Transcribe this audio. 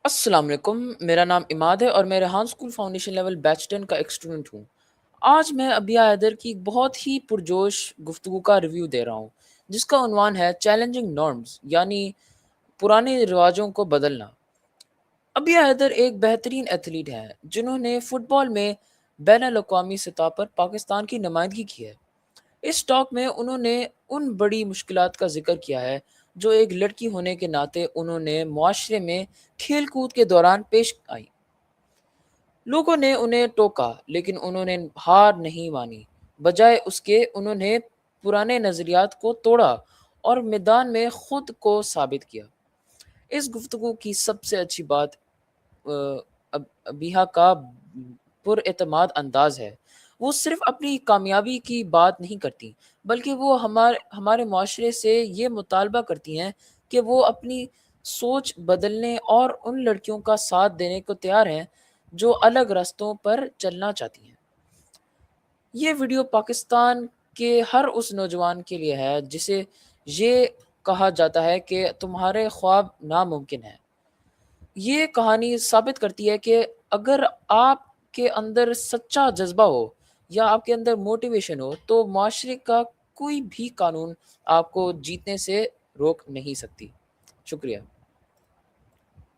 السلام علیکم، میرا نام عماد ہے اور میں ریحان اسکول فاؤنڈیشن لیول بیچ 10 کا ایک اسٹوڈنٹ ہوں۔ آج میں ابیا حیدر کی ایک بہت ہی پرجوش گفتگو کا ریویو دے رہا ہوں، جس کا عنوان ہے چیلنجنگ نارمز، یعنی پرانے رواجوں کو بدلنا۔ ابیا حیدر ایک بہترین ایتھلیٹ ہیں جنہوں نے فٹ بال میں بین الاقوامی سطح پر پاکستان کی نمائندگی کی ہے۔ اس ٹاک میں انہوں نے ان بڑی مشکلات کا ذکر کیا ہے جو ایک لڑکی ہونے کے ناطے انہوں نے معاشرے میں کھیل کود کے دوران پیش آئی۔ لوگوں نے انہیں ٹوکا لیکن انہوں نے ہار نہیں مانی، بجائے اس کے انہوں نے پرانے نظریات کو توڑا اور میدان میں خود کو ثابت کیا۔ اس گفتگو کی سب سے اچھی بات ابیہا کا پر اعتماد انداز ہے۔ وہ صرف اپنی کامیابی کی بات نہیں کرتی، بلکہ وہ ہمارے معاشرے سے یہ مطالبہ کرتی ہیں کہ وہ اپنی سوچ بدلنے اور ان لڑکیوں کا ساتھ دینے کو تیار ہیں جو الگ راستوں پر چلنا چاہتی ہیں۔ یہ ویڈیو پاکستان کے ہر اس نوجوان کے لیے ہے جسے یہ کہا جاتا ہے کہ تمہارے خواب ناممکن ہیں۔ یہ کہانی ثابت کرتی ہے کہ اگر آپ کے اندر سچا جذبہ ہو یا آپ کے اندر موٹیویشن ہو تو معاشرے کا کوئی بھی قانون آپ کو جیتنے سے روک نہیں سکتی۔ شکریہ۔